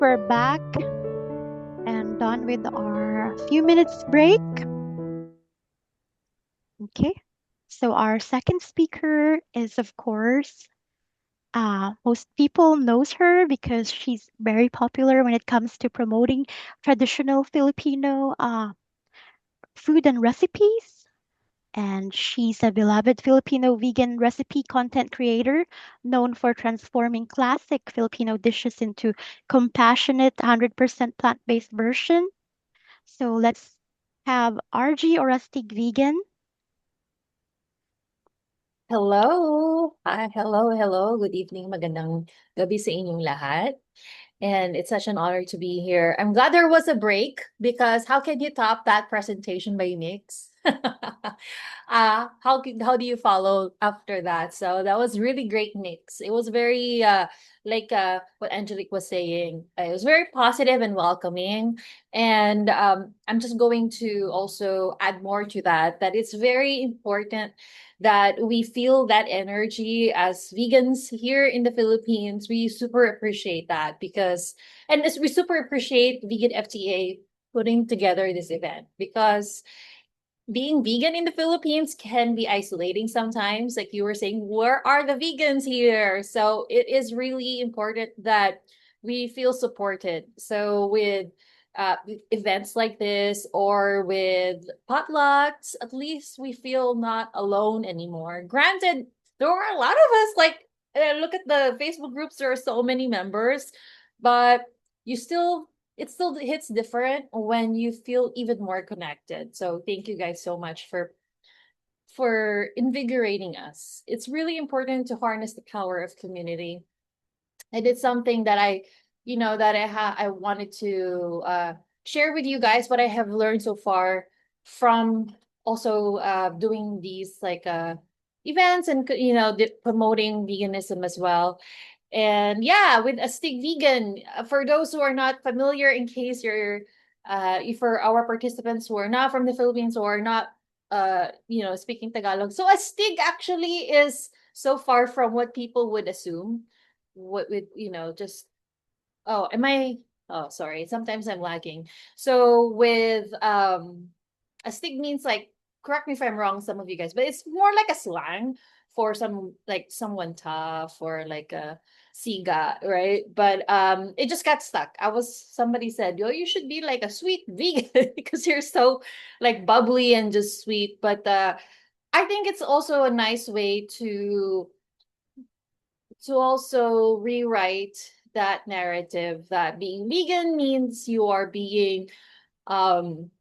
we're back and done with our few minutes break. Okay. So our second speaker is, of course, most people knows her because she's very popular when it comes to promoting traditional Filipino food and recipes. And she's a beloved Filipino vegan recipe content creator known for transforming classic Filipino dishes into compassionate 100% plant-based version. So let's have RG or Astig Vegan. Hello. Hi, hello. Good evening. Magandang gabi sa inyong lahat. And it's such an honor to be here. I'm glad there was a break because how can you top that presentation by Nix? How do you follow after that? So that was really great, Nix. It was very like what Angelique was saying. It was very positive and welcoming. And I'm just going to also add more to that. That it's very important that we feel that energy as vegans here in the Philippines. We super appreciate that because, and we super appreciate Vegan FTA putting together this event because being vegan in the Philippines can be isolating sometimes. Like you were saying, where are the vegans here? So it is really important that we feel supported. So with events like this or with potlucks, at least we feel not alone anymore. Granted, there are a lot of us, like, look at the Facebook groups, there are so many members, but you still it still hits different when you feel even more connected. So thank you guys so much for invigorating us. It's really important to harness the power of community. And it's something that I wanted to share with you guys what I have learned so far from also doing these like events and promoting veganism as well. And yeah, with Astig Vegan, for those who are not familiar, in case you're, for our participants who are not from the Philippines or not, speaking Tagalog. So Astig actually is so far from what people would assume. What with, just, oh, am I, oh, sorry. Sometimes I'm lagging. So with, Astig means like, correct me if I'm wrong, some of you guys, but it's more like a slang for some like someone tough or like a siga, right? But it just got stuck. Somebody said, yo, you should be like a sweet vegan because you're so like bubbly and just sweet. But I think it's also a nice way to also rewrite that narrative that being vegan means you are being um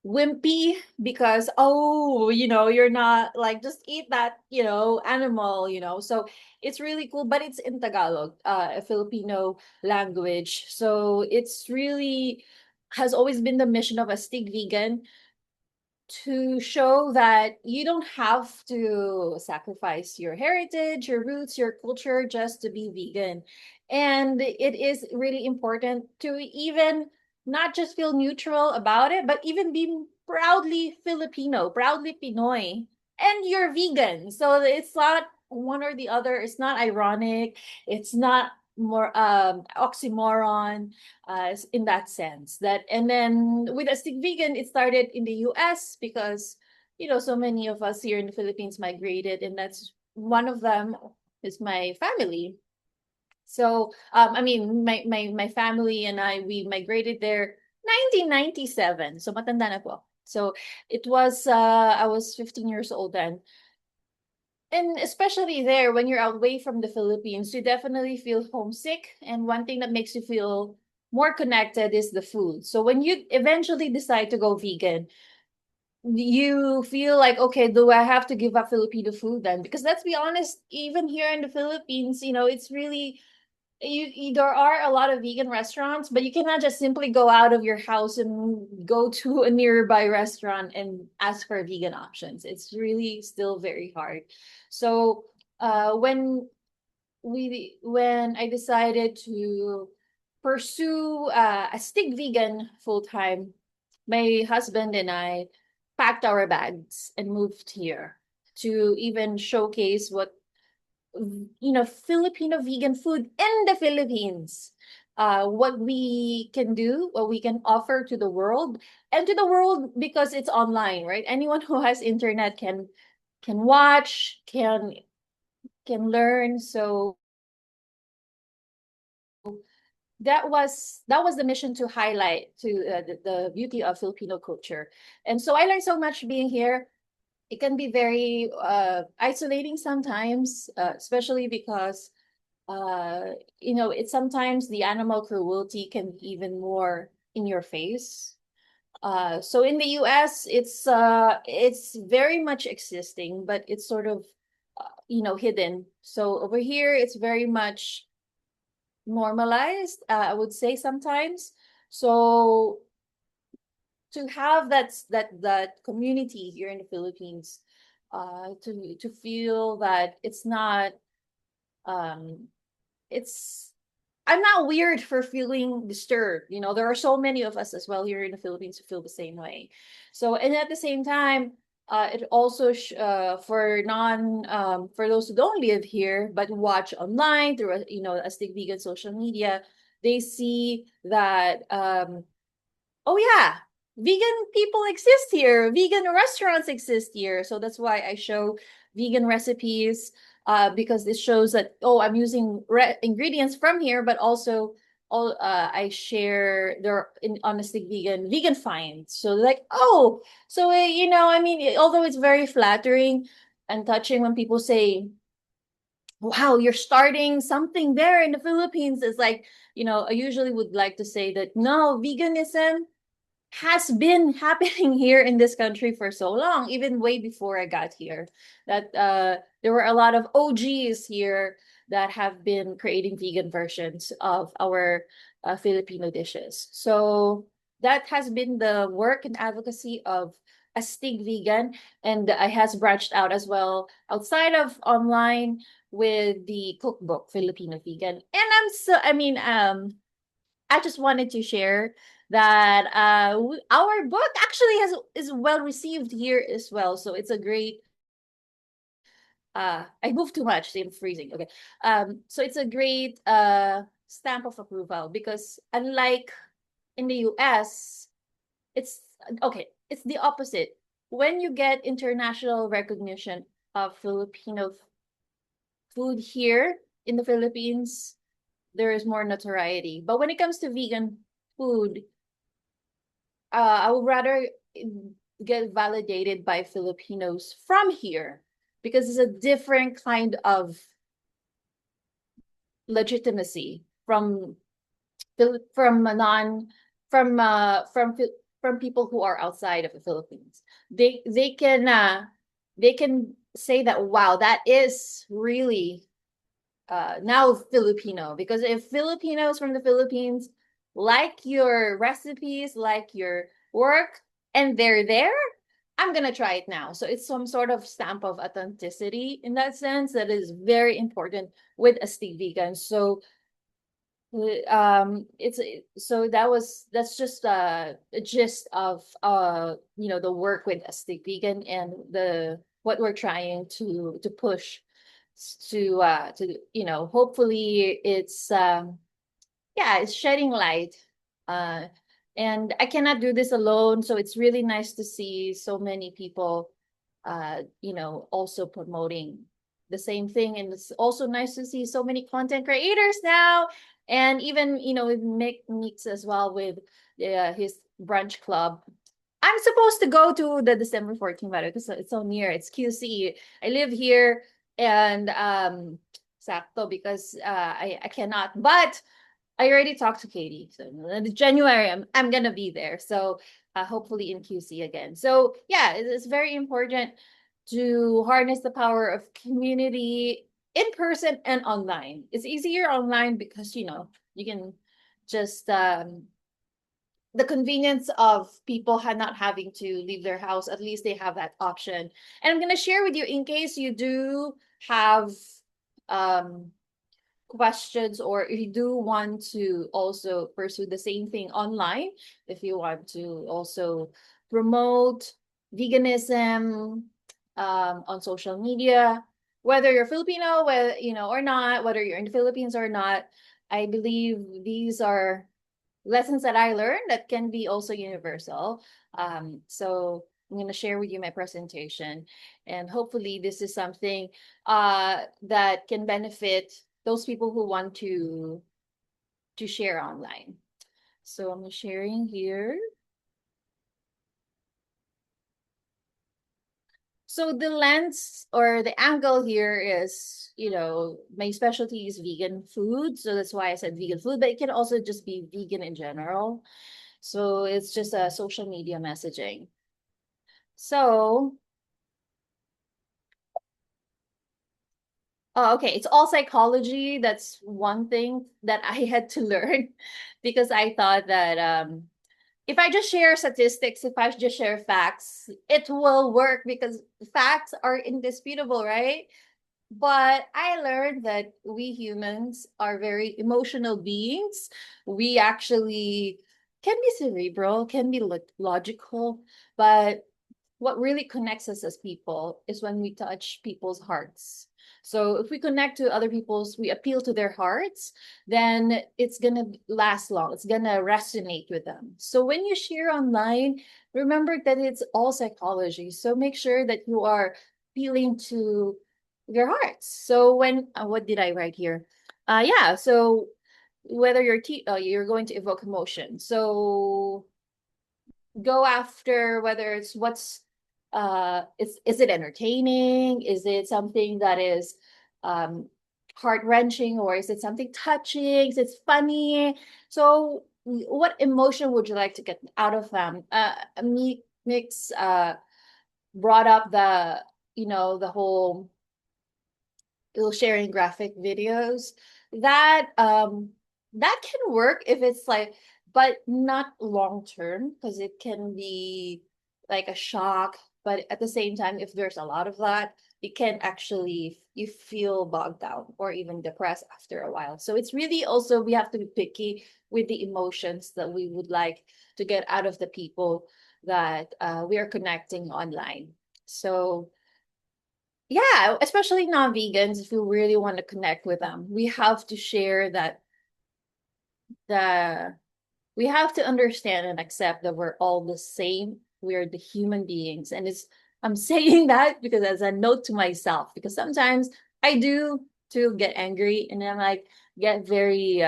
wimpy because, oh, you're not like, just eat that, animal, so it's really cool, but it's in Tagalog, a Filipino language, so it's really has always been the mission of a Astig Vegan to show that you don't have to sacrifice your heritage, your roots, your culture just to be vegan. And it is really important to even not just feel neutral about it, but even be proudly Filipino, proudly Pinoy. And you're vegan. So it's not one or the other. It's not ironic. It's not more oxymoron in that sense. That, and then with Astig Vegan, it started in the US because so many of us here in the Philippines migrated, and that's one of them is my family. So I mean, my family and I, we migrated there 1997. So matanda na po. So it was I was 15 years old then. And especially there, when you're away from the Philippines, you definitely feel homesick. And one thing that makes you feel more connected is the food. So when you eventually decide to go vegan, you feel like, okay, do I have to give up Filipino food then? Because let's be honest, even here in the Philippines, it's really there are a lot of vegan restaurants, but you cannot just simply go out of your house and go to a nearby restaurant and ask for vegan options. It's really still very hard. So when I decided to pursue a stick vegan full time, my husband and I packed our bags and moved here to even showcase what Filipino vegan food in the Philippines. what we can do, what we can offer to the world, and to the world because it's online, right? Anyone who has internet can watch, can learn. So that was the mission, to highlight to the beauty of Filipino culture. And so I learned so much being here. It can be very isolating sometimes, especially because it's sometimes the animal cruelty can be even more in your face. So in the US, it's very much existing, but it's sort of hidden. So over here, it's very much normalized, I would say sometimes. So to have that community here in the Philippines, to feel that it's not um it's I'm not weird for feeling disturbed. There are so many of us as well here in the Philippines who feel the same way. So, and at the same time, it also for those who don't live here but watch online through Astig Vegan social media, they see that oh yeah, vegan people exist here. Vegan restaurants exist here. So that's why I show vegan recipes, because it shows that, oh, I'm using ingredients from here, but also I share their in honesty vegan finds. So like, oh, so I mean, although it's very flattering and touching when people say, wow, you're starting something there in the Philippines. It's like, I usually would like to say that no, veganism has been happening here in this country for so long, even way before I got here. That there were a lot of OGs here that have been creating vegan versions of our Filipino dishes. So that has been the work and advocacy of Astig Vegan, and I has branched out as well outside of online with the cookbook Filipino Vegan. And I mean, I just wanted to share that our book actually has is well received here as well. So it's a great I moved too much, so I'm freezing. Okay. So it's a great stamp of approval, because unlike in the US, it's okay, it's the opposite. When you get international recognition of Filipino food here in the Philippines, there is more notoriety. But when it comes to vegan food, I would rather get validated by Filipinos from here, because it's a different kind of legitimacy from non from people who are outside of the Philippines. They can say that, wow, that is really now Filipino, because if Filipinos from the Philippines like your recipes, like your work, and they're there, I'm gonna try it now. So it's some sort of stamp of authenticity in that sense that is very important with Astig Vegan. So it's so that's just a gist of the work with Astig Vegan, and the what we're trying to push to hopefully it's yeah, it's shedding light. uh and I cannot do this alone, so it's really nice to see so many people also promoting the same thing. And it's also nice to see so many content creators now, and even with Mix as well, with his brunch club. I'm supposed to go to the December 14th, but it's so near. It's QC. I live here, and sakto, because I cannot. But I already talked to Katie. So in January, I'm gonna be there. So hopefully in QC again. So yeah, it's very important to harness the power of community in person and online. It's easier online because you can just the convenience of people not having to leave their house. At least they have that option. And I'm gonna share with you, in case you do have um questions, or if you do want to also pursue the same thing online, if you want to also promote veganism on social media, whether you're Filipino, whether or not, whether you're in the Philippines or not, I believe these are lessons that I learned that can be also universal. So I'm going to share with you my presentation, and hopefully this is something that can benefit those people who want to share online. So I'm sharing here. So the lens or the angle here is, my specialty is vegan food. So that's why I said vegan food, but it can also just be vegan in general. So it's just a social media messaging. So, okay, it's all psychology. That's one thing that I had to learn because I thought that if I just share statistics, if I just share facts, it will work because facts are indisputable, right? But I learned that we humans are very emotional beings. We actually can be cerebral, can be logical, but what really connects us as people is when we touch people's hearts. So if we connect to other people's, we appeal to their hearts, then it's going to last long. It's going to resonate with them. So when you share online, remember that it's all psychology. So make sure that you are appealing to their hearts. So when, what did I write here? Yeah. So whether you're going to evoke emotion. So go after whether it's what's is it entertaining, is it something that is um heart-wrenching, or is it something touching, is it funny? So what emotion would you like to get out of them? Me mix brought up the whole sharing graphic videos that that can work if it's like, but not long term, because it can be like a shock. But at the same time, if there's a lot of that, it can actually, you feel bogged down or even depressed after a while. So it's really also, we have to be picky with the emotions that we would like to get out of the people that we are connecting online. So yeah, especially non-vegans, if you really want to connect with them, we have to share that the we have to understand and accept that we're all the same. We're the human beings. And it's I'm saying that because as a note to myself, because sometimes I do to get angry and then like get very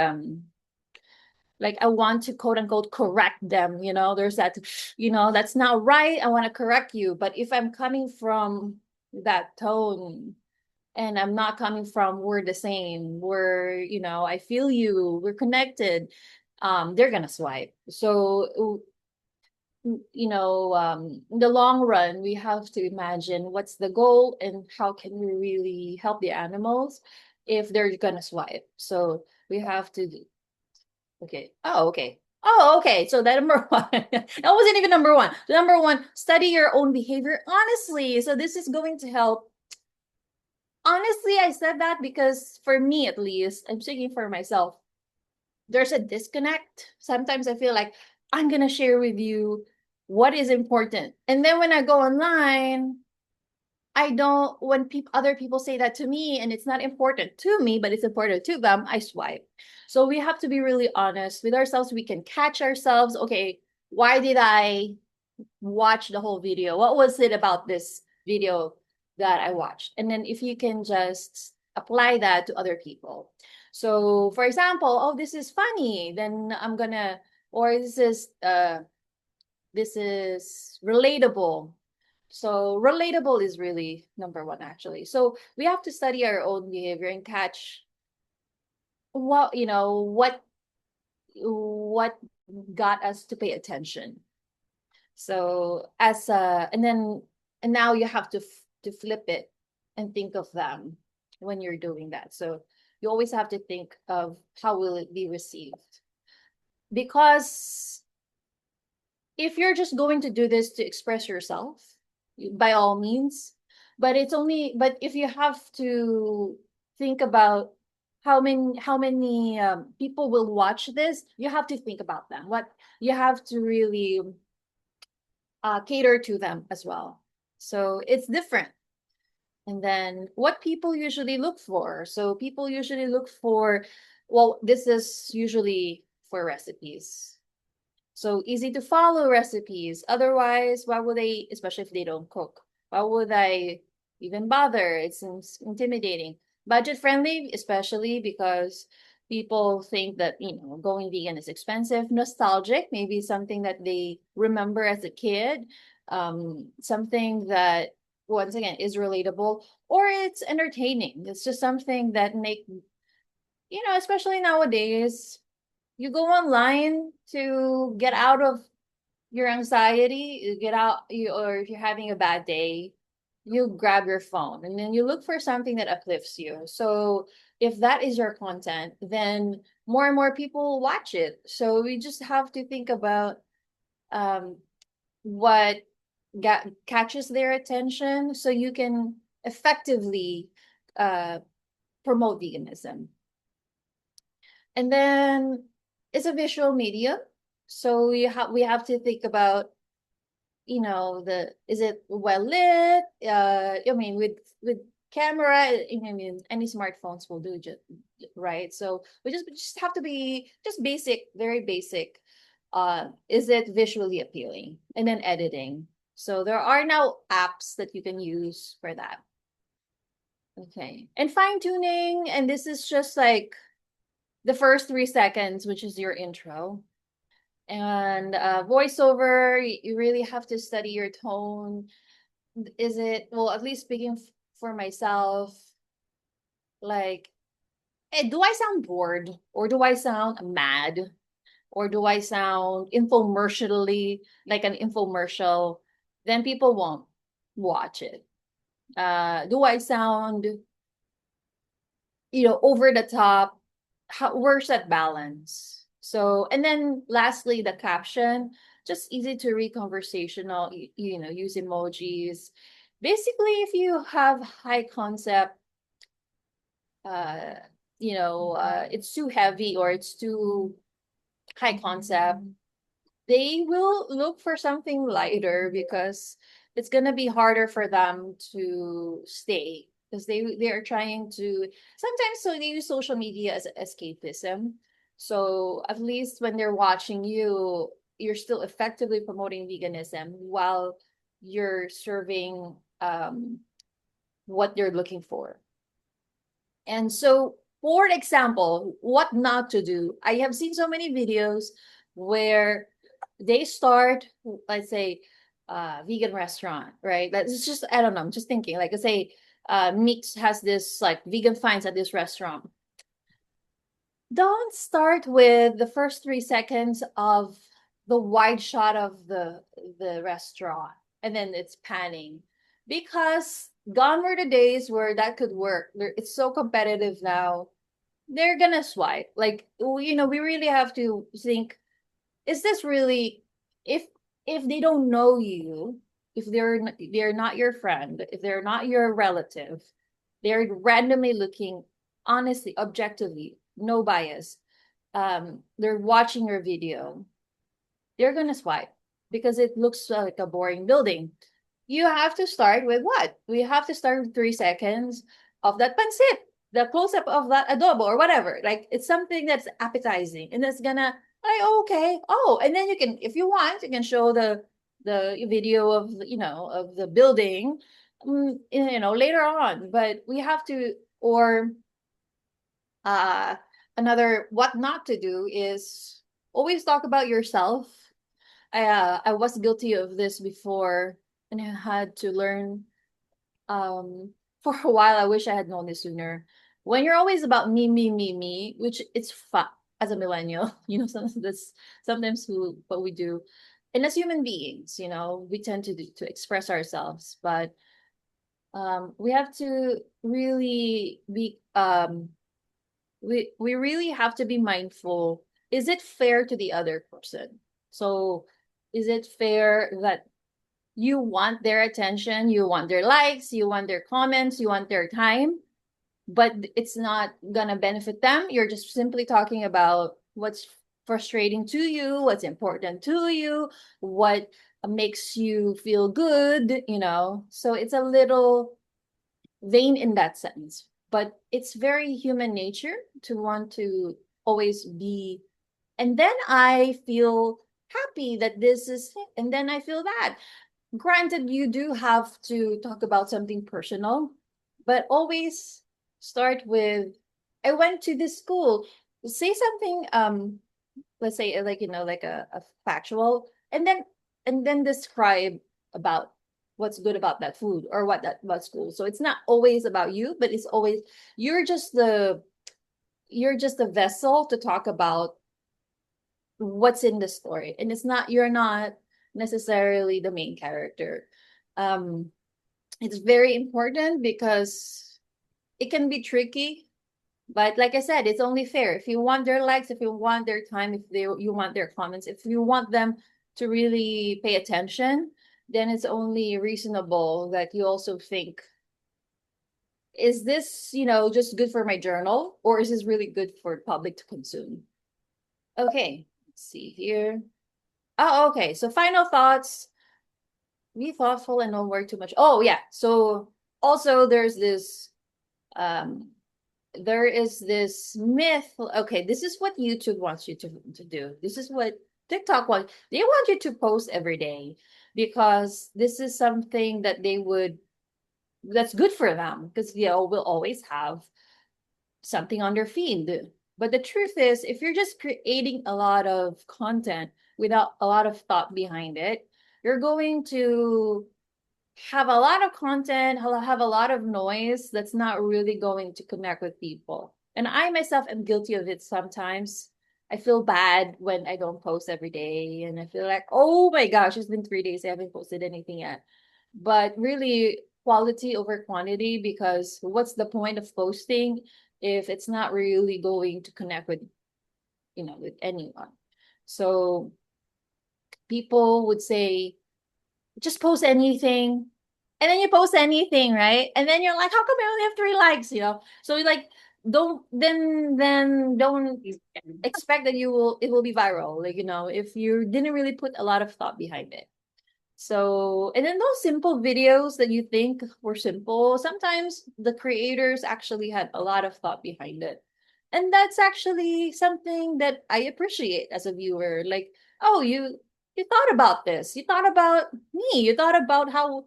like I want to quote unquote correct them, there's that, that's not right. I want to correct you. But if I'm coming from that tone, and I'm not coming from we're the same, I feel you, we're connected, they're gonna swipe. So in the long run, we have to imagine what's the goal and how can we really help the animals if they're gonna swipe. So we have to okay. Oh, okay. Oh, okay. So that number one, that wasn't even number one. So number one, study your own behavior honestly. So this is going to help. Honestly, I said that because for me, at least, I'm speaking for myself. There's a disconnect. Sometimes I feel like I'm going to share with you what is important. And then when I go online, I don't, when other people say that to me and it's not important to me, but it's important to them, I swipe. So we have to be really honest with ourselves. We can catch ourselves. Okay, why did I watch the whole video? What was it about this video that I watched? And then if you can just apply that to other people. So for example, oh, this is funny, then I'm gonna, or this is relatable. So relatable is really number one actually. So we have to study our own behavior and catch what got us to pay attention. So and now you have to flip it and think of them when you're doing that. So you always have to think of how will it be received. Because if you're just going to do this to express yourself, by all means, but if you have to think about how many people will watch this, you have to think about them. What you have to really cater to them as well. So it's different. And then what people usually look for. So people usually look for Well, this is usually for recipes. So easy to follow recipes. Otherwise, why would they, especially if they don't cook, why would I even bother? It's intimidating. Budget friendly, especially because people think that, going vegan is expensive. Nostalgic, maybe something that they remember as a kid, something that, once again, is relatable, or it's entertaining. It's just something that especially nowadays, you go online to get out of your anxiety, you get out, or if you're having a bad day, you grab your phone and then you look for something that uplifts you. So if that is your content, then more and more people watch it. So we just have to think about um, what catches their attention so you can effectively uh, promote veganism. And then it's a visual medium. So we have to think about, the is it well lit? I mean, with camera, I mean, any smartphones will do, just right. So we just have to be just basic, very basic. Is it visually appealing? And then editing. So there are now apps that you can use for that. Okay, and fine tuning, and this is just like the first 3 seconds, which is your intro. And voiceover, you really have to study your tone. Is it, well, at least speaking for myself, like, do I sound bored, or do I sound mad, or do I sound infomercially, like an infomercial? Then people won't watch it. Do I sound, over the top? Where's that balance? So, and then lastly, the caption, just easy to read, conversational, use emojis. Basically, if you have high concept, uh, it's too heavy or it's too high concept, they will look for something lighter because it's gonna be harder for them to stay because they are trying to, sometimes, so they use social media as escapism. So at least when they're watching you, you're still effectively promoting veganism while you're serving what they're looking for. And so, for example, what not to do. I have seen so many videos where they start, let's say, vegan restaurant, right? It's just, I don't know, I'm just thinking, like, let's say, Mix has this, like, vegan finds at this restaurant. Don't start with the first 3 seconds of the wide shot of the restaurant and then it's panning, because gone were the days where that could work. It's so competitive now. They're gonna swipe. Like, we really have to think, is this really, if they don't know you, if they're not your friend, if they're not your relative, they're randomly looking, honestly, objectively, no bias, they're watching your video, they're gonna swipe because it looks like a boring building. You have to start with what? We have to start with 3 seconds of that pancit, the close up of that adobo or whatever. Like, it's something that's appetizing and that's gonna, like, oh, okay. Oh, and then you can, if you want, you can show the video of of the building, later on. But we have to, or uh, another what not to do is always talk about yourself. I was guilty of this before, and I had to learn. For a while, I wish I had known this sooner. When you're always about me, me, me, me, which it's fun as a millennial, sometimes what we do, and as human beings, we tend to express ourselves, but we have to really be we really have to be mindful. Is it fair to the other person? So is it fair that you want their attention, you want their likes, you want their comments, you want their time, but it's not gonna benefit them? You're just simply talking about what's frustrating to you, what's important to you, what makes you feel good. So it's a little vain in that sense. but it's very human nature to want to always be. And then I feel happy that this is, and then I feel that. Granted, you do have to talk about something personal, but always start with, I went to this school. Say something, let's say like, like a factual, and then describe about what's good about that food or what school. So it's not always about you, but it's always, you're just the you're just a vessel to talk about what's in the story, and you're not necessarily the main character. um it's very important because it can be tricky, but like I said, it's only fair. If you want their likes, if you want their time, you want their comments, if you want them to really pay attention, then it's only reasonable that you also think, is this, just good for my journal, or is this really good for public to consume? Okay, let's see here. Oh, okay. So final thoughts. Be thoughtful and don't worry too much. Oh, yeah. So also um there is this myth. Okay, this is what YouTube wants you to do. This is what TikTok wants. They want you to post every day because this is something that's good for them, because we'll always have something on their feed. But the truth is, if you're just creating a lot of content without a lot of thought behind it, you're going to have a lot of content, have a lot of noise that's not really going to connect with people. And I myself am guilty of it sometimes. I feel bad when I don't post every day, and I feel like, oh my gosh, it's been 3 days, I haven't posted anything yet. But really, quality over quantity, because what's the point of posting if it's not really going to connect with anyone? So people would say, just post anything. And then you post anything, right? And then you're like, how come I only have 3 likes? So you're like, don't expect that it will be viral. Like, if you didn't really put a lot of thought behind it. So, and then those simple videos that you think were simple, sometimes the creators actually had a lot of thought behind it. And that's actually something that I appreciate as a viewer. Like, oh, you thought about this. You thought about me. You thought about how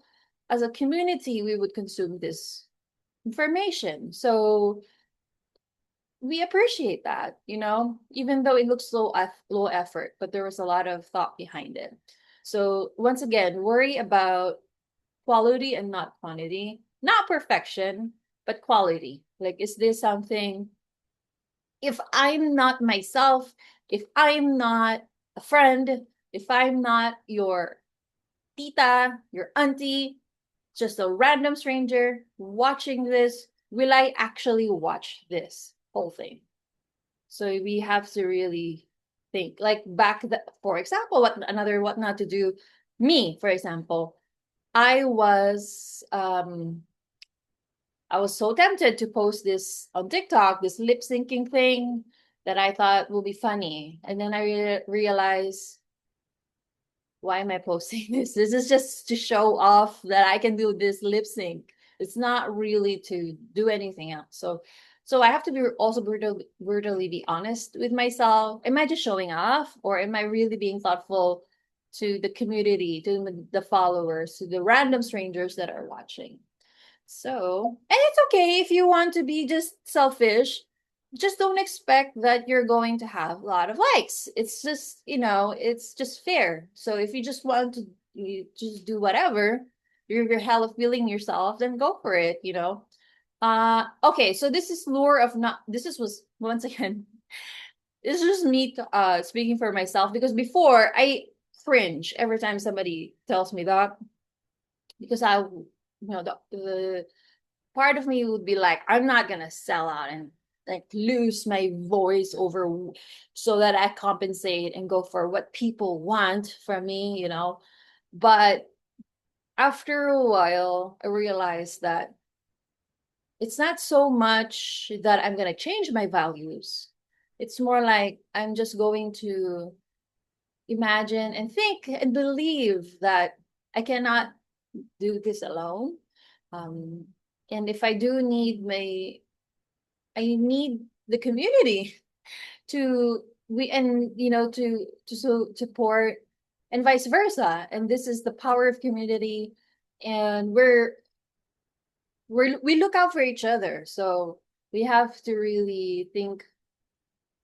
as a community we would consume this information. So, we appreciate that, even though it looks low effort, but there was a lot of thought behind it. So once again, worry about quality and not quantity, not perfection, but quality. Like, is this something, if I'm not myself, if I'm not a friend, if I'm not your tita, your auntie, just a random stranger watching this, will I actually watch this whole thing? So we have to really think, like, for example, what not to do. Me, for example, I was um I was so tempted to post this on TikTok, this lip syncing thing that I thought will be funny, and then I realized, why am I posting this? This is just to show off that I can do this lip sync. It's not really to do anything else. So I have to be also brutally be honest with myself. Am I just showing off, or am I really being thoughtful to the community, to the followers, to the random strangers that are watching? So, and it's okay if you want to be just selfish. Just don't expect that you're going to have a lot of likes. It's just, it's just fair. So if you just want to, you just do whatever, you're hella feeling yourself, then go for it. Okay, so this is lure of not, this is was once again, this is just me speaking for myself, because before I cringe every time somebody tells me that, because the part of me would be like, I'm not gonna sell out and like lose my voice over so that I compensate and go for what people want from me. But after a while, I realized that it's not so much that I'm gonna change my values. It's more like I'm just going to imagine and think and believe that I cannot do this alone. Um, and if I do need I need the community to we and to support and vice versa. And this is the power of community, and we look out for each other. So we have to really think,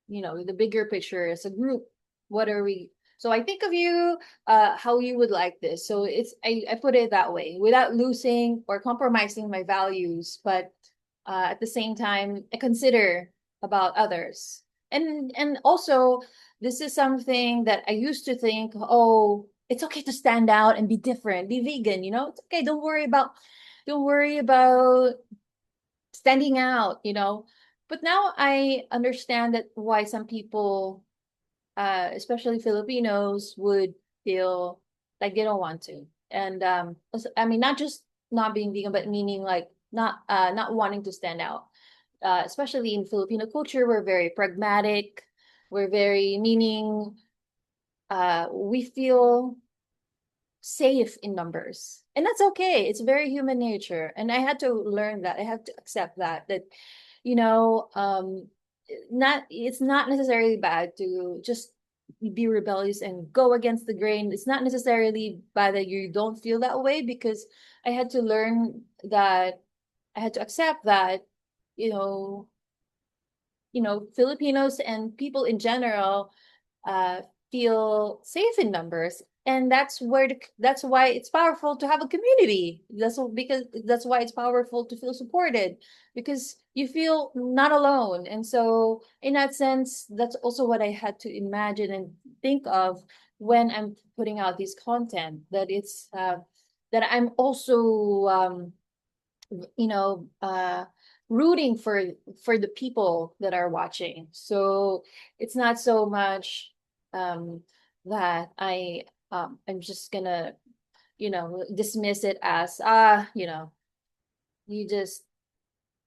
the bigger picture as a group. What are we? So I think of you, how you would like this. So I put it that way, without losing or compromising my values, but at the same time, I consider about others. And also, this is something that I used to think, oh, it's okay to stand out and be different, be vegan, it's okay. Don't worry about standing out. But now I understand that why some people, especially Filipinos, would feel like they don't want to. And I mean, not just not being vegan, but meaning like not wanting to stand out. Especially in Filipino culture, we're very pragmatic. We're very meaning. We feel safe in numbers, and that's okay. It's very human nature, and I had to learn that. I have to accept that you know um not it's not necessarily bad to just be rebellious and go against the grain. It's not necessarily bad that you don't feel that way, because I had to learn that. I had to accept that you know Filipinos and people in general uh, feel safe in numbers, and that's why it's powerful to have a community. Because that's why it's powerful to feel supported, because you feel not alone. And so, in that sense, that's also what I had to imagine and think of when I'm putting out this content. That I'm also you know uh rooting for the people that are watching. So it's not so much um that I'm just gonna dismiss it as you just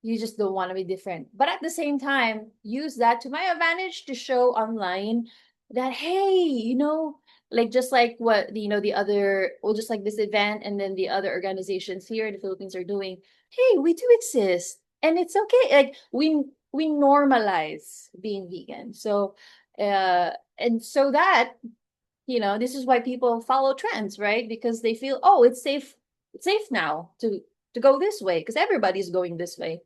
you just don't want to be different. But at the same time, use that to my advantage to show online that, hey, like just like what the other, or just like this event and then the other organizations here in the Philippines are doing. Hey, we do exist, and it's okay. Like we normalize being vegan. So and so that this is why people follow trends, right? Because they feel, oh, it's safe now to go this way because everybody's going this way.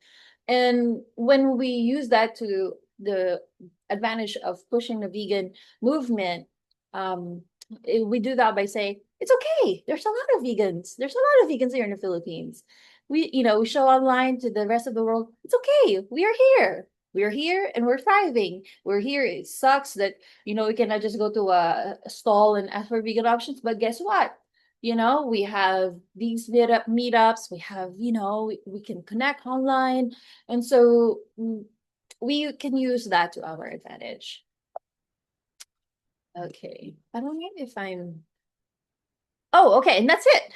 And when we use that to the advantage of pushing the vegan movement, um we do that by saying it's okay, there's a lot of vegans here in the Philippines. We show online to the rest of the world, it's okay, we are here and we're thriving. We're here. It sucks that we cannot just go to a stall and ask for vegan options. But guess what? We have these meetups. We have, we can connect online. And so we can use that to our advantage. Okay. I don't know if I'm. Oh, okay. And that's it.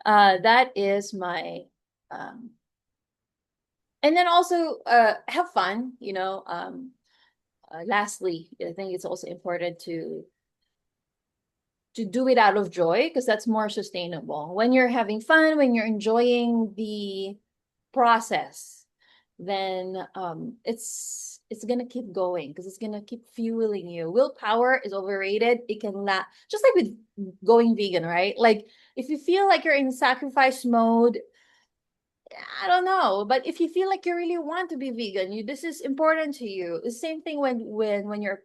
That is my. Um, and then also have fun, lastly, I think it's also important to do it out of joy, because that's more sustainable. When you're having fun, when you're enjoying the process, then it's gonna keep going because it's gonna keep fueling you. Willpower is overrated. It can just like with going vegan, right? Like if you feel like you're in sacrifice mode, I don't know, but if you feel like you really want to be vegan, this is important to you. The same thing when you're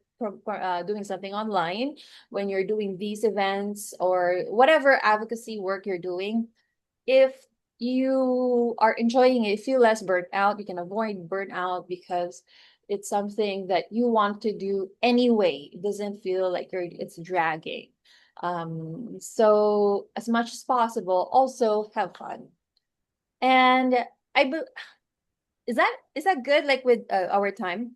doing something online, when you're doing these events or whatever advocacy work you're doing. If you are enjoying it, feel less burnt out. You can avoid burnout because it's something that you want to do anyway. It doesn't feel like it's dragging. So as much as possible, also have fun. And I be is that good, like with our time?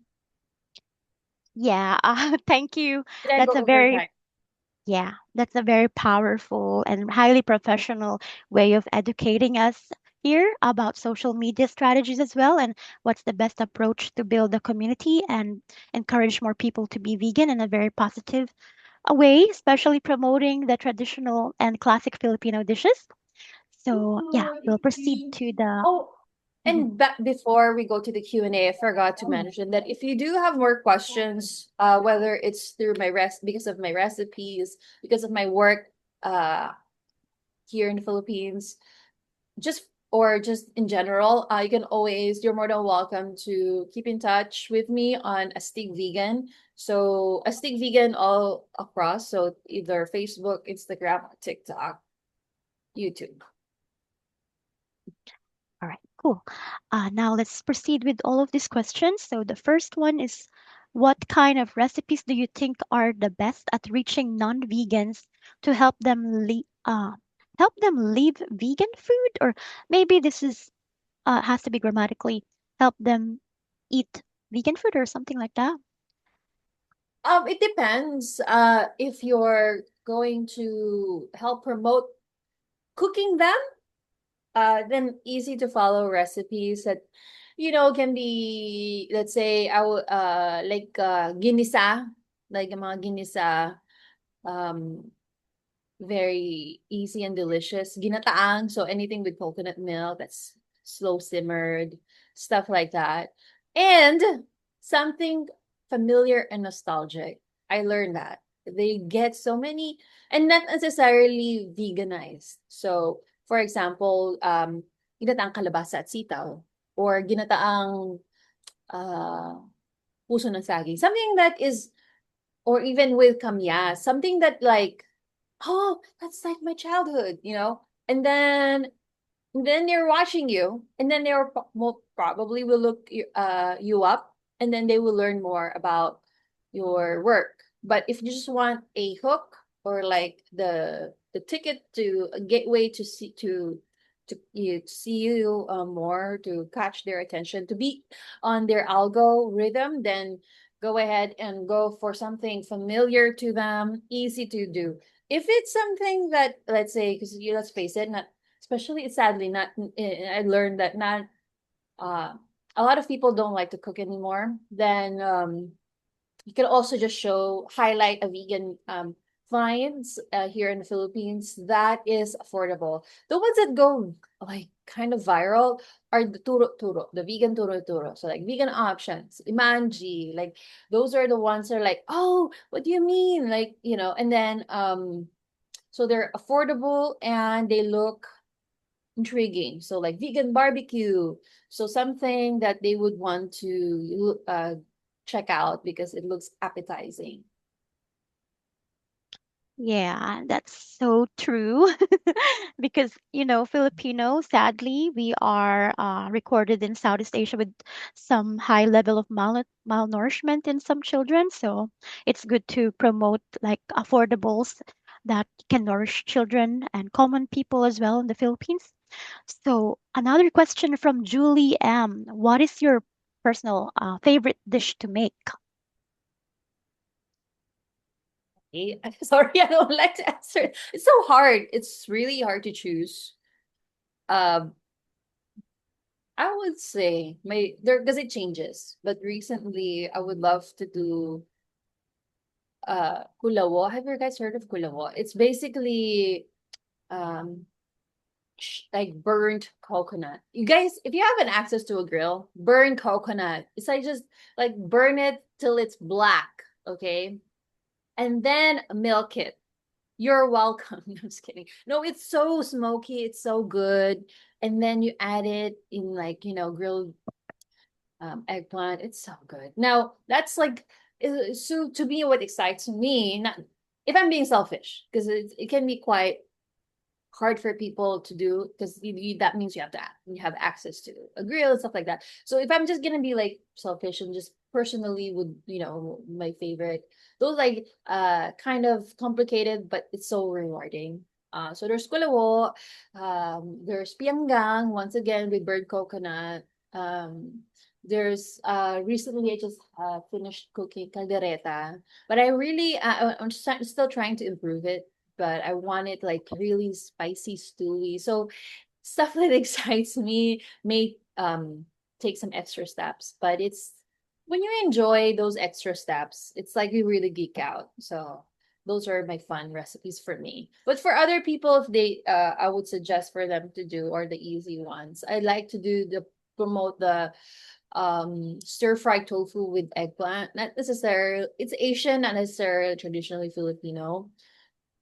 Yeah, thank you. Did I That's go a over very time? Yeah, that's a very powerful and highly professional way of educating us here about social media strategies as well, and what's the best approach to build a community and encourage more people to be vegan in a very positive way, especially promoting the traditional and classic Filipino dishes. So, yeah, we'll proceed to the Oh, Mhm. And back before we go to the Q&A, I forgot to mention that if you do have more questions, whether it's through my because of my recipes, because of my work uh, here in the Philippines, just or just in general, you can always, you're more than welcome to keep in touch with me on Astig Vegan. So Astig Vegan all across. So either Facebook, Instagram, TikTok, YouTube. All right, cool. Now let's proceed with all of these questions. So the first one is, what kind of recipes do you think are the best at reaching non-vegans to help them leave vegan food? Or maybe this is has to be grammatically help them eat vegan food or something like that. It depends. If you're going to help promote cooking them, then easy to follow recipes that, can be, let's say, like ginisa, like mga ginisa, um, very easy and delicious. Ginataang, so anything with coconut milk that's slow simmered, stuff like that. And something familiar and nostalgic. I learned that. They get so many and not necessarily veganized. So, for example, ginataang kalabasa at sitaw or ginataang uh, puso ng saging. Something that is, or even with kamyas, something that like, oh, that's like my childhood, and then they're watching you, and then probably will look you up, and then they will learn more about your work. But if you just want a hook or like the ticket to a gateway to see you more, to catch their attention, to be on their algorithm, then go ahead and go for something familiar to them, easy to do. If it's something that, let's say, because let's face it, not especially sadly not, I learned that not uh a lot of people don't like to cook anymore, then you can also just highlight a vegan finds here in the Philippines that is affordable. The ones that go like kind of viral are the turo turo, the vegan turo turo. So like vegan options, imanji, like those are the ones that are like, oh, what do you mean? Like, and then so they're affordable and they look intriguing. So like vegan barbecue. So something that they would want to check out because it looks appetizing. Yeah, that's so true. Because, Filipino, sadly, we are recorded in Southeast Asia with some high level of malnourishment in some children. So it's good to promote like affordables that can nourish children and common people as well in the Philippines. So another question from Julie M. What is your personal favorite dish to make? Okay. Sorry, I don't like to answer. It's so hard. It's really hard to choose. Um, I would say my there because it changes. But recently, I would love to do kulawo. Have you guys heard of kulawo? It's basically um like burnt coconut. You guys, if you have an access to a grill, burn coconut. It's like just like burn it till it's black, okay? And then milk it. You're welcome. I'm just kidding. No, it's so smoky. It's so good. And then you add it in like, grilled eggplant. It's so good. Now, that's like, so to me, what excites me, not if I'm being selfish, because it can be quite hard for people to do because that means you have access to a grill and stuff like that. So if I'm just gonna be like selfish and just personally would my favorite, those like kind of complicated but it's so rewarding. So there's kulawo, there's pianggang once again with burnt coconut. There's recently I just finished cooking caldereta, but I'm still trying to improve it, but I want it like really spicy, stewy. So stuff that excites me may take some extra steps, but it's when you enjoy those extra steps, it's like you really geek out. So those are my fun recipes for me. But for other people, if they I would suggest for them to do or the easy ones. I like to do promote the stir fried tofu with eggplant. Not necessarily, it's Asian, not necessarily traditionally Filipino.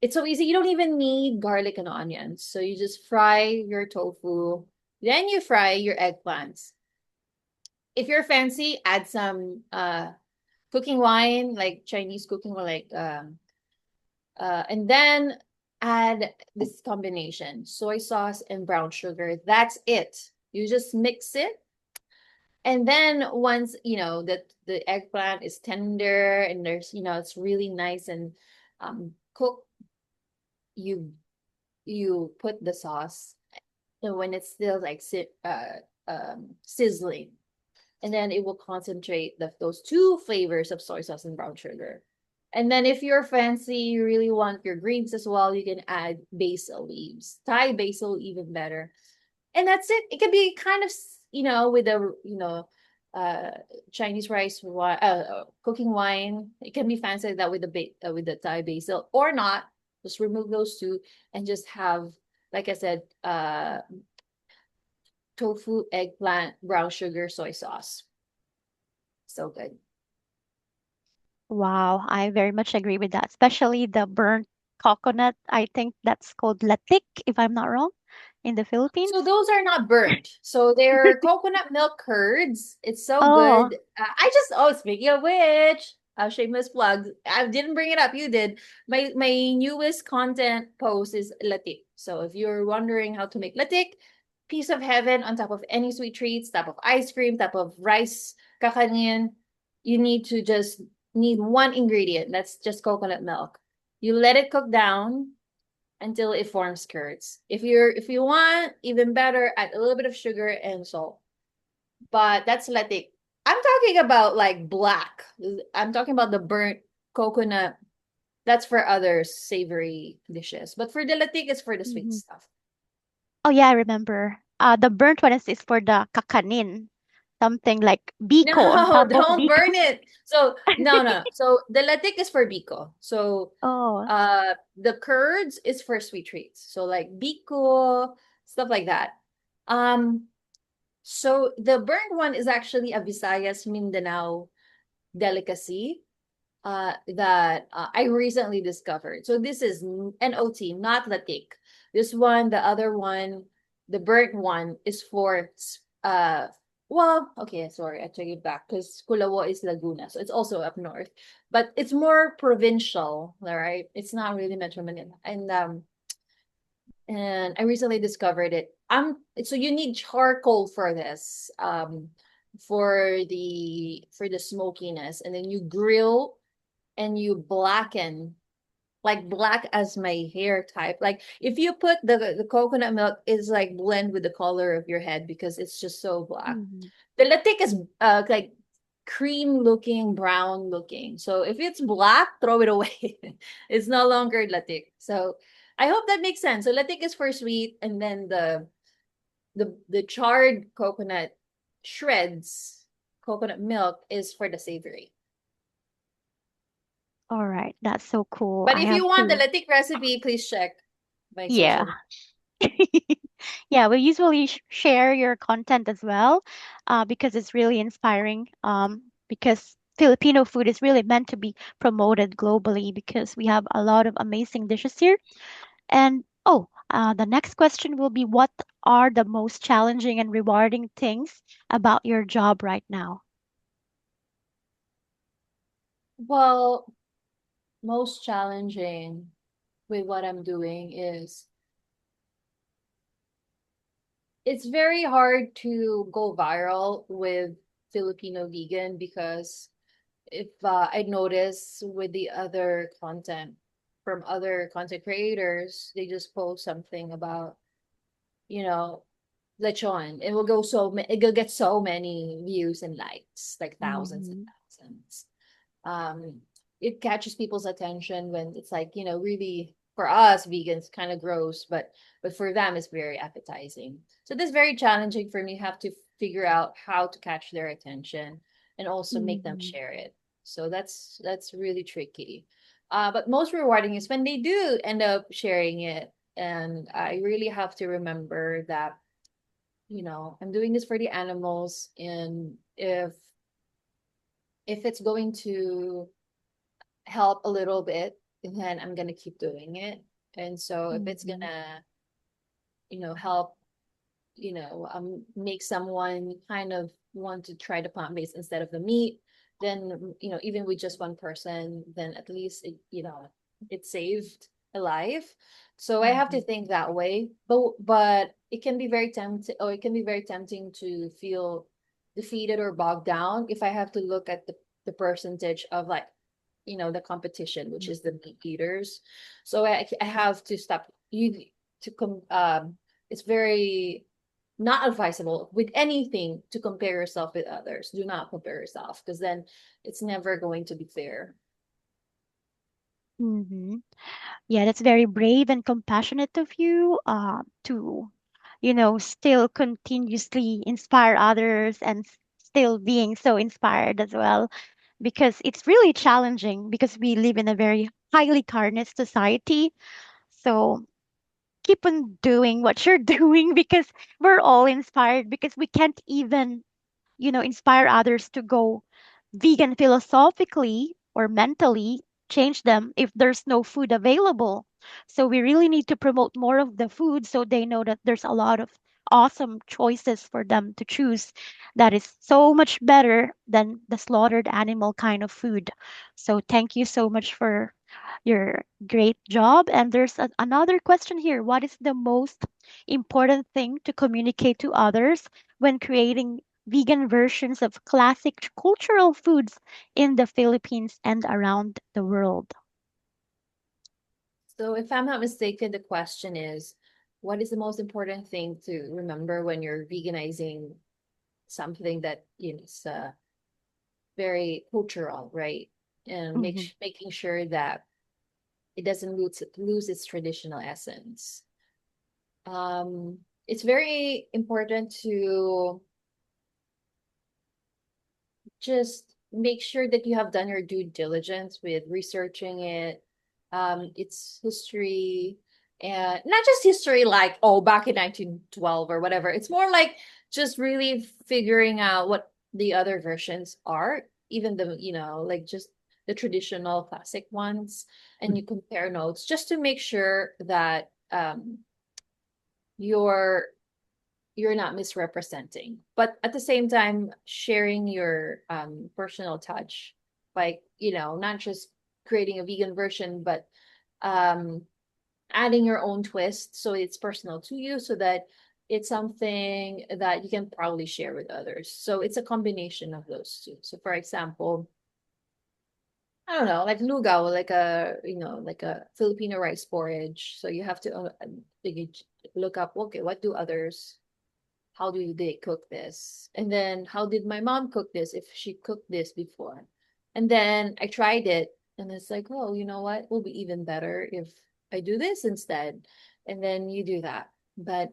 It's so easy. You don't even need garlic and onions. So you just fry your tofu, then you fry your eggplants. If you're fancy, add some cooking wine, like Chinese cooking wine, like and then add this combination, soy sauce and brown sugar. That's it. You just mix it. And then once you know that the eggplant is tender and there's it's really nice and cooked, you put the sauce, and when it's still like sizzling, and then it will concentrate those two flavors of soy sauce and brown sugar. And then if you're fancy, you really want your greens as well, you can add basil leaves. Thai basil even better. And that's it. It can be kind of, with a, uh, Chinese rice wine, cooking wine. It can be fancied that with with the Thai basil or not. Just remove those two and just have, like I said, tofu, eggplant, brown sugar, soy sauce. So good. Wow, I very much agree with that, especially the burnt coconut. I think that's called latik, if I'm not wrong, in the So Philippines. those are not burnt. So they're coconut milk curds. It's so Oh, good. Speaking of which, shameless plug. I didn't bring it up. You did. My newest content post is latik. So if you're wondering how to make latik, piece of heaven on top of any sweet treats, top of ice cream, top of rice, kakanin, you need one ingredient. That's just coconut milk. You let it cook down until it forms curds. If you want even better, add a little bit of sugar and salt. But that's latik. I'm talking about like black. I'm talking about the burnt coconut. That's for other savory dishes. But for the latik, it's for the sweet mhm. stuff. Oh yeah, I remember. The burnt one is for the kakanin, something like No, biko on top of don't biko. burn it. So no. So the latik is for biko. So Oh, the curds is for sweet treats. So like biko, stuff like that. Um So the burnt one is actually a Visayas Mindanao delicacy that I recently discovered. So this is NOT, not latik. This one, the other one, the burnt one is for okay, sorry, I take it back because Kulawo is Laguna, so it's also up north, but it's more provincial, all right? It's not really Metro Manila, and I recently discovered it. So you need charcoal for this, for the smokiness, and then you grill and you blacken, like black as my hair type. Like if you put the coconut milk is like blend with the color of your head because it's just so black. mhm. The latte is like cream looking, brown looking. So if it's black, throw it away. It's no longer latte. So I hope that makes sense. So latte is for sweet, and then the charred coconut shreds, coconut milk is for the savory. All right, that's so cool. But I if have you want the to. latte recipe, please check my Yeah. social. Yeah, we usually share your content as well, because it's really inspiring. Because Filipino food is really meant to be promoted globally because we have a lot of amazing dishes here. And the next question will be, what are the most challenging and rewarding things about your job right now? Well, most challenging with what I'm doing is it's very hard to go viral with Filipino vegan because if I notice with the other content from other content creators, they just post something about, you know, lechon. It will get so many views and likes, like thousands and Hmm. thousands. um it catches people's attention when it's like really for us vegans kind of gross, but for them it's very appetizing. So this is very challenging for me. You have to figure out how to catch their attention and also make them Hmm. share it. So that's really tricky. But most rewarding is when they do end up sharing it, and I really have to remember that I'm doing this for the animals, and if it's going to help a little bit, then I'm gonna keep doing it. And so if it's Mm-hmm. gonna, help, make someone kind of want to try the plant-based instead of the meat, then, even with just one person, then at least it saved a life. So I have Mm-hmm. to think that way. But it can be very tempting, or it can be very tempting to feel defeated or bogged down if I have to look at the percentage of, like, the competition, which is the meat eaters. So I have to stop you to come it's very not advisable with anything to compare yourself with others. Do not compare yourself, because then it's never going to be fair. Mm-hmm. Yeah, that's very brave and compassionate of you to, still continuously inspire others and still being so inspired as well. Because it's really challenging because we live in a very highly carnage society. So keep on doing what you're doing because we're all inspired because we can't even inspire others to go vegan philosophically or mentally, change them if there's no food available. So we really need to promote more of the food so they know that there's a lot of awesome choices for them to choose that is so much better than the slaughtered animal kind of food. So thank you so much for your great job. And there's another question here. What is the most important thing to communicate to others when creating vegan versions of classic cultural foods in the Philippines and around the world? So if I'm not mistaken, the question is, what is the most important thing to remember when you're veganizing something that is very cultural, right? And Hmm. making sure that it doesn't lose its traditional essence. It's very important to just make sure that you have done your due diligence with researching it, its history, and not just history like, oh, back in 1912 or whatever. It's more like just really figuring out what the other versions are, even the, like just the traditional classic ones, and you compare notes just to make sure that you're you're not misrepresenting, but at the same time sharing your personal touch, like, not just creating a vegan version, but um adding your own twist so it's personal to you, so that it's something that you can probably share with others. So it's a combination of those two. So for example, I don't know, like lugaw, like a Filipino rice porridge. So you have to like, look up, okay, what do others, how do they cook this? And then how did my mom cook this if she cooked this before? And then I tried it, and it's like, oh, you know what? It will be even better if I do this instead. And then you do that. But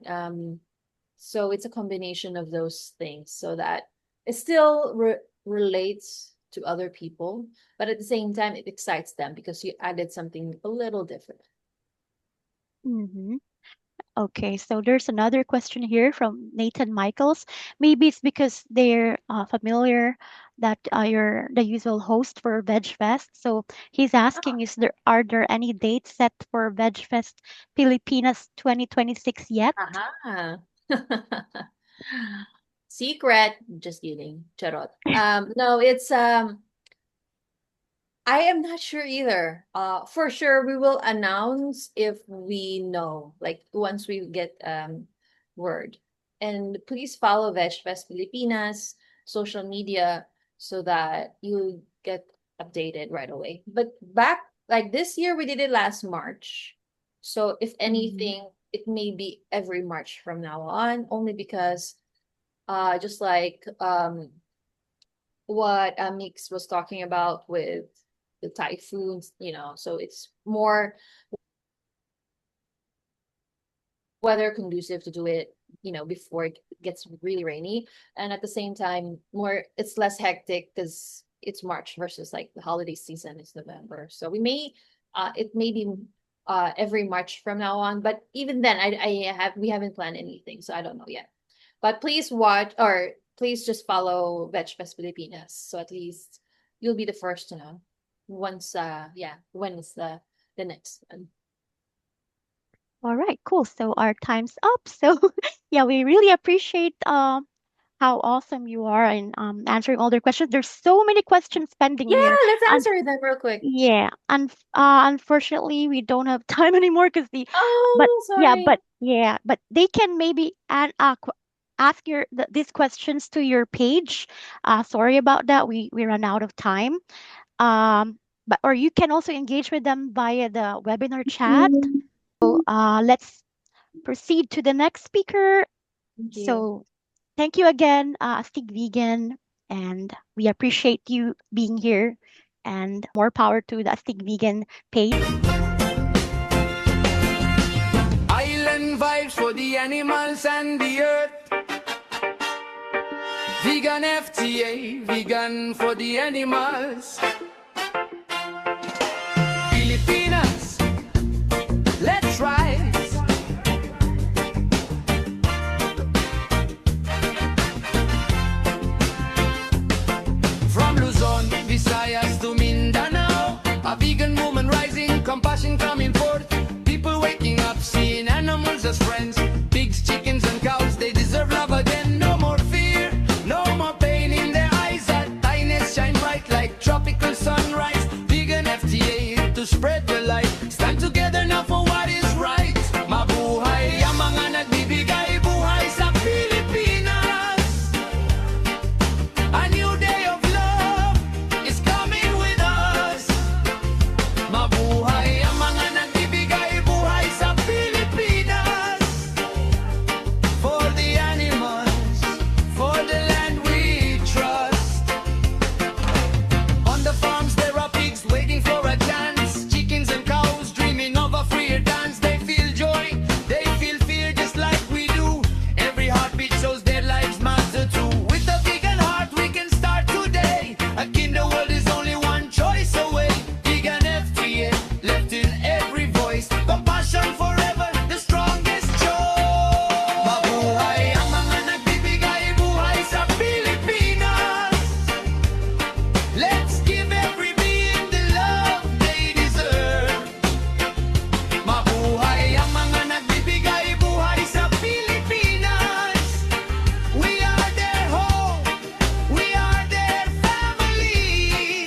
so it's a combination of those things so that it still relates to other people, but at the same time it excites them because you added something a little different. Hmm. Okay, so there's another question here from Nathan Michaels. Maybe it's because they're familiar that you're the usual host for Veg Fest. So he's asking, are there any dates set for Veg Fest Pilipinas 2026 yet? Aha. Secret. Just kidding. Charot. No, it's I am not sure either. For sure we will announce if we know, like once we get word. And please follow VegFest Filipinas social media so that you get updated right away. But back like this year we did it last March. So if Hmm. anything, it may be every March from now on, only because just like what Mix was talking about with the typhoons, so it's more weather conducive to do it, before it gets really rainy. And at the same time, more it's less hectic because it's March versus like the holiday season is November. So it may be every March from now on, but even then, we haven't planned anything, so I don't know yet. But please watch, or please just follow VeganFest Filipinas. So at least you'll be the first to know once, yeah, when is the next one. All right, cool. So our time's up. So yeah, we really appreciate how awesome you are in answering all their questions. There's so many questions pending Yeah, here. let's And answer them real quick. yeah, and unfortunately we don't have time anymore because Oh, sorry. but they can maybe ask these questions to your page. Sorry about that. We ran out of time. But or you can also engage with them via the webinar chat. Let's proceed to the next speaker. Thank you. So thank you again, Astig Vegan, and we appreciate you being here. And more power to the Astig Vegan page. Island vibes for the animals and the earth. Vegan FTA, vegan for the animals. Filipinas, let's rise. From Luzon, Visayas to Mindanao, a vegan woman rising, compassion coming forth. People waking up, seeing animals as friends. Pigs, chickens and cows, they deserve love again. No more fear, no more pain in their eyes. That kindness shine bright like tropical sunrise. Vegan FTA to spread the light. Stand together now for what is right. Mabuhay ang mga nagbibigay buhay sa Pilipinas. A new day of love is coming with us. Mabuhay ang mga nagbibigay buhay sa Pilipinas. For the animals, for the land we trust. On the farms there are pigs waiting for a chance. Chickens and cows dreaming of a freer dance. They feel joy, they feel fear just like we do. Every heartbeat shows their lives matter too. With a vegan heart we can start today. A kinder world is only one choice away. Vegan FTA, left in every voice. Compassion forever, the strongest choice. Mabuhay ang mga nagbibigay buhay sa Pilipinas. Let's give every being the love they deserve. Mabuhay ang mga nagbibigay buhay sa Pilipinas. We are their home, we are their family.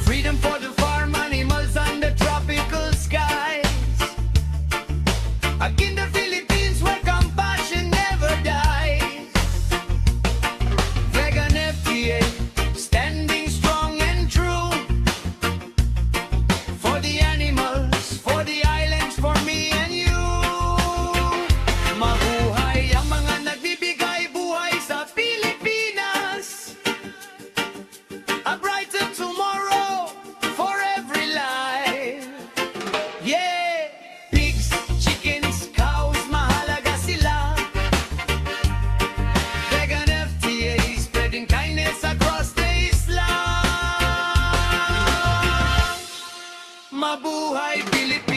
Freedom for the farm animals under tropical skies. In the Philippines where compassion never dies. Vegan FTA, standing strong and true. For the animals, for the islands, for me and you. Mabuhay ang mga nagbibigay buhay sa Pilipinas. A brighter tomorrow for every life. Yeah! Pigs, chickens, cows, mahalaga sila. Vegan FTA, spreading kindness across the Islam. Mabuhay Pilipinas.